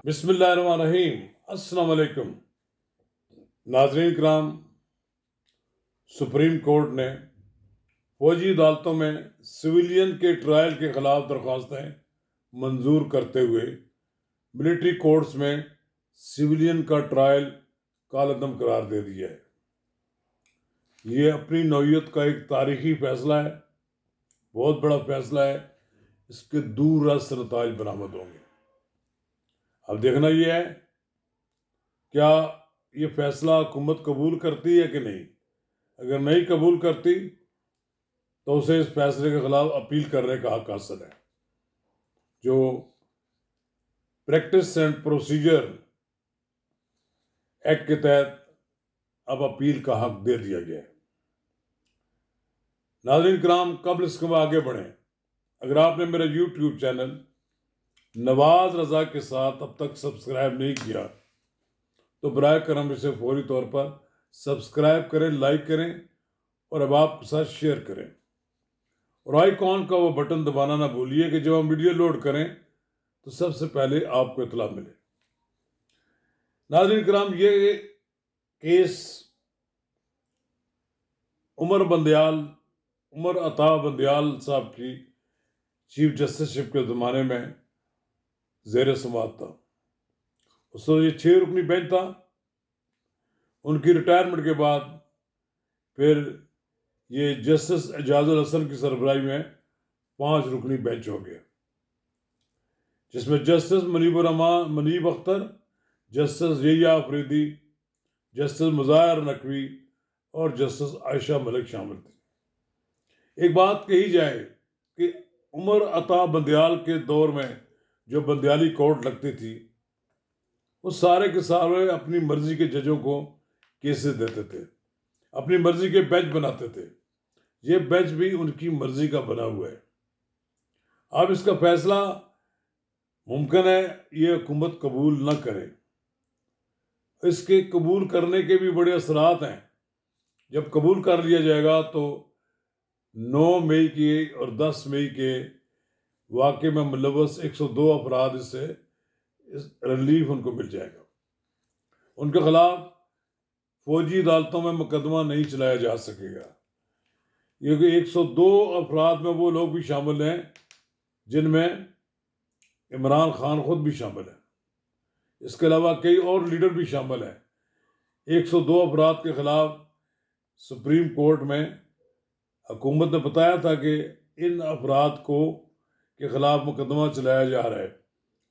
बिस्मिल्लाहिर्रहमानिर्रहीम। अस्सलाम वालेकुम नाज़रीन कराम। सुप्रीम कोर्ट ने फौजी अदालतों में सिविलियन के ट्रायल के खिलाफ दरख्वास्तें मंजूर करते हुए मिलिट्री कोर्ट्स में सिविलियन का ट्रायल कालअदम करार दे दिया है। ये अपनी नौइयत का एक तारीखी फैसला है, बहुत बड़ा फैसला है। इसके दूरदराज नताइज बरामद होंगे। अब देखना यह है क्या ये फैसला हुकूमत कबूल करती है कि नहीं। अगर नहीं कबूल करती तो उसे इस फैसले के खिलाफ अपील करने का हक हासिल है। जो प्रैक्टिस एंड प्रोसीजर एक्ट के तहत अब अपील का हक दे दिया गया है। नाज़रीन कराम, कबल इसके आगे बढ़ें, अगर आपने मेरा यूट्यूब चैनल नवाज रज़ा के साथ अब तक सब्सक्राइब नहीं किया तो बराए करम इसे फौरी तौर पर सब्सक्राइब करें, लाइक करें और अब आपके साथ शेयर करें। और आइकॉन का वो बटन दबाना ना भूलिए कि जब हम वीडियो लोड करें तो सबसे पहले आपको इतला मिले। नाज़रीन कराम, ये केस उमर अता बंदयाल साहब की चीफ जस्टिसशिप के ज़माने में ज़ेर समात था। उस ये 6 रुकनी बेंच था। उनकी रिटायरमेंट के बाद फिर ये जस्टिस एजाजुल हसन की सरबराही में 5 रुकनी बेंच हो गया, जिसमें justice Munib Akhtar, justice Yahya Afridi, justice Mazahir Naqvi और जस्टिस आयशा मलिक शामिल थी। एक बात कही जाए कि उमर अता बंदयाल के दौर में जो बंदयाली कोर्ट लगती थी वो सारे के सारे अपनी मर्जी के जजों को केसेस देते थे, अपनी मर्जी के बेंच बनाते थे। ये बेंच भी उनकी मर्जी का बना हुआ है। अब इसका फैसला मुमकिन है ये हुकूमत कबूल न करे। इसके कबूल करने के भी बड़े असरात हैं। जब कबूल कर लिया जाएगा तो 9 मई के और 10 मई के वाक़े में मुलव्वस 102 अफराद इससे रिलीफ उनको मिल जाएगा। उनके खिलाफ फौजी अदालतों में मुकदमा नहीं चलाया जा सकेगा, क्योंकि 102 अफराद में वो लोग भी शामिल हैं जिनमें इमरान खान खुद भी शामिल है। इसके अलावा कई और लीडर भी शामिल हैं। 102 अफराद के खिलाफ सुप्रीम कोर्ट में हुकूमत ने बताया था कि इन अफराद के खिलाफ मुकदमा चलाया जा रहा है।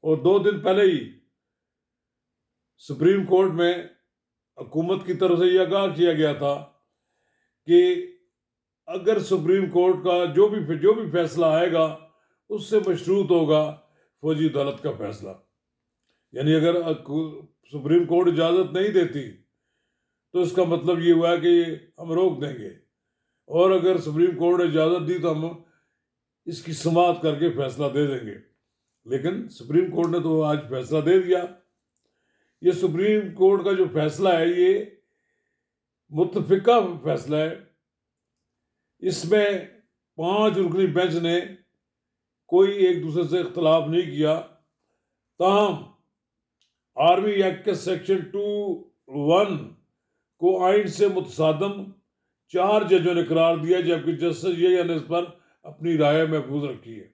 और 2 दिन पहले ही सुप्रीम कोर्ट में हुकूमत की तरफ से यह आगाह किया गया था कि अगर सुप्रीम कोर्ट का जो भी फैसला आएगा उससे मशरूत होगा फौजी अदालत का फैसला। यानी अगर सुप्रीम कोर्ट इजाज़त नहीं देती तो इसका मतलब ये हुआ कि हम रोक देंगे, और अगर सुप्रीम कोर्ट ने इजाज़त दी तो हम इसकी समाअत करके फैसला दे देंगे। लेकिन सुप्रीम कोर्ट ने तो आज फैसला दे दिया। ये सुप्रीम कोर्ट का जो फैसला है ये मुत्तफ़िका फैसला है। इसमें 5 रुकनी बेंच ने कोई एक दूसरे से इख्तलाफ नहीं किया। ताहम आर्मी एक्ट के सेक्शन 2(1) को आइन से मुतसादम 4 जजों ने करार दिया, जबकि जस्टिस यहिया ने इस पर अपनी राय महफूज रखी है।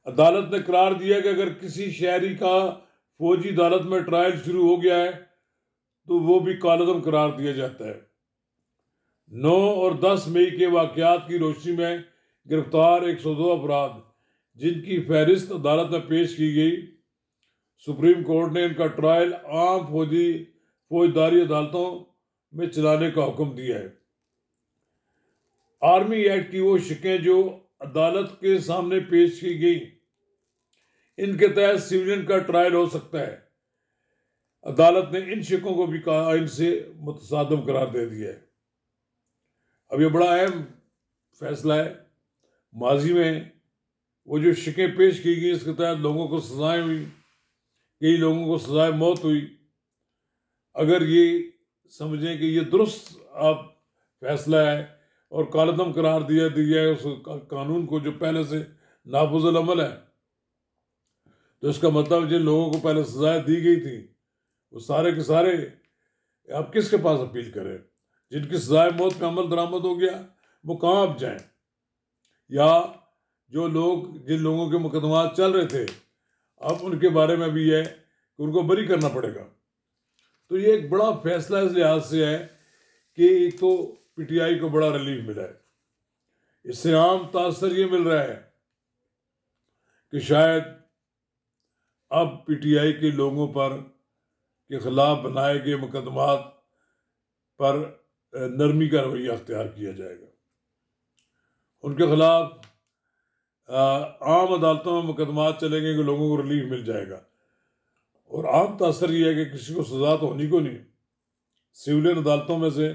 अदालत ने करार दिया कि अगर किसी शहरी का फौजी अदालत में ट्रायल शुरू हो गया है तो वो भी कालअदम करार दिया जाता है। 9 और 10 मई के वाक़यात की रोशनी में गिरफ्तार 102 अफराद जिनकी फहरिस्त अदालत में पेश की गई, सुप्रीम कोर्ट ने इनका ट्रायल आम फौजदारी अदालतों में चलाने का हुक्म दिया है। आर्मी एक्ट की वो शिकें जो अदालत के सामने पेश की गई, इनके तहत सिविलियन का ट्रायल हो सकता है। अदालत ने इन शिकों को भी आइन से मुतसादम करार दे दिया है। अब ये बड़ा अहम फैसला है। माजी में वो जो शिकें पेश की गई इसके तहत लोगों को सजाएं हुई, कई लोगों को सजाए मौत हुई। अगर ये समझें कि ये दुरुस्त आप फैसला है और कालअदम करार दिया है उस कानून को जो पहले से नाफिजुल अमल है, तो इसका मतलब जिन लोगों को पहले सजाएं दी गई थी वो सारे के सारे अब किसके पास अपील करें? जिनकी सजाए मौत पे अमल दरामद हो गया वो कहाँ अब जाएं? या जो लोग जिन लोगों के मुकदमा चल रहे थे अब उनके बारे में भी है कि उनको बरी करना पड़ेगा। तो ये एक बड़ा फैसला इस लिहाज से है कि एक तो पीटीआई को बड़ा रिलीफ मिला है। इससे आम तासर ये मिल रहा है कि शायद अब पीटीआई के लोगों पर के खिलाफ बनाए गए मुकदमात पर नरमी का रवैया अख्तियार किया जाएगा। उनके खिलाफ आम अदालतों में मुकदमात चलेंगे कि लोगों को रिलीफ मिल जाएगा। और आम तासर यह है कि किसी को सजा तो होनी को नहीं, सिविलियन अदालतों में से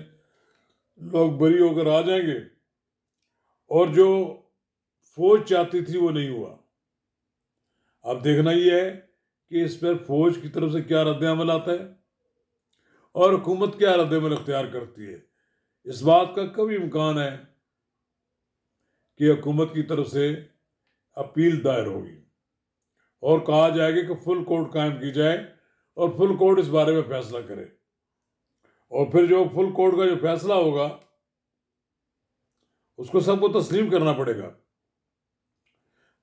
लोग बरी होकर आ जाएंगे और जो फौज चाहती थी वो नहीं हुआ। अब देखना ये है कि इस पर फौज की तरफ से क्या रद्द-ए-अमल आता है और हुकूमत क्या रद्द-ए-अमल अख्तियार करती है। इस बात का कभी इम्कान है कि हुकूमत की तरफ से अपील दायर होगी और कहा जाएगा कि फुल कोर्ट कायम की जाए और फुल कोर्ट इस बारे में फैसला करे। और फिर जो फुल कोर्ट का जो फैसला होगा उसको सबको तस्लीम करना पड़ेगा।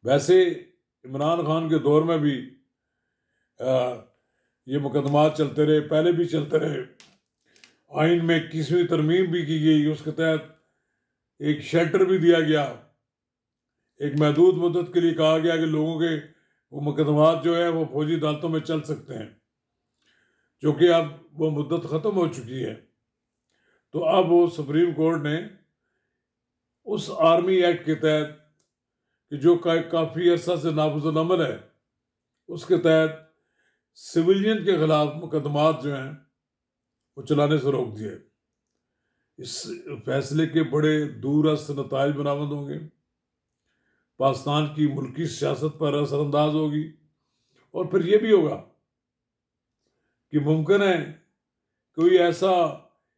वैसे इमरान खान के दौर में भी ये मुकदमात चलते रहे, पहले भी चलते रहे। आइन में 21वीं तरमीम भी की गई, उसके तहत एक शेल्टर भी दिया गया। एक महदूद मुद्दत के लिए कहा गया कि लोगों के वो मुकदमात जो है वो फौजी अदालतों में चल सकते हैं, जो कि अब वो मुद्दत ख़त्म हो चुकी है। तो अब वो सुप्रीम कोर्ट ने उस आर्मी एक्ट के तहत कि जो काफ़ी अर्सा से नाफिजुल अमल है, उसके तहत सिविलियन के खिलाफ मुकदमात जो हैं वो चलाने से रोक दिए। इस फैसले के बड़े दूरअस्त नताइज बरामद होंगे, पाकिस्तान की मुल्की सियासत पर असरअंदाज होगी। और फिर ये भी होगा कि मुमकिन है कोई ऐसा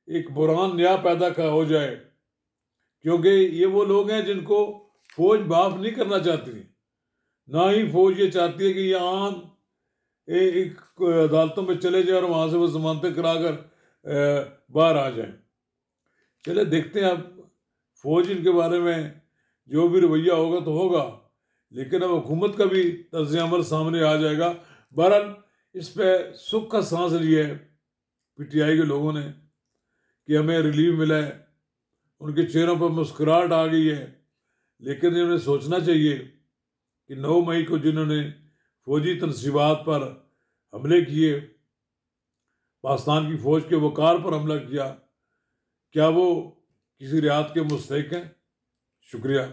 एक बुरान नया पैदा हो जाए, क्योंकि ये वो लोग हैं जिनको फौज माफ़ नहीं करना चाहती, ना ही फौज ये चाहती है कि ये आम एक अदालतों में चले जाए और वहाँ से वो जमानतें कराकर बाहर आ जाएं। चले देखते हैं अब फौज इनके बारे में जो भी रवैया होगा तो होगा, लेकिन अब हुकूमत का भी तर्ज अमल सामने आ जाएगा। बहरहाल इस पर सुख का सांस लिया है पीटीआई के लोगों ने कि हमें रिलीफ मिला है, उनके चेहरों पर मुस्कुराहट आ गई है। लेकिन इन्हें सोचना चाहिए कि 9 मई को जिन्होंने फौजी तनसीबात पर हमले किए, पाकिस्तान की फ़ौज के वकार पर हमला किया, क्या वो किसी रियायत के मुस्तहिक हैं? शुक्रिया।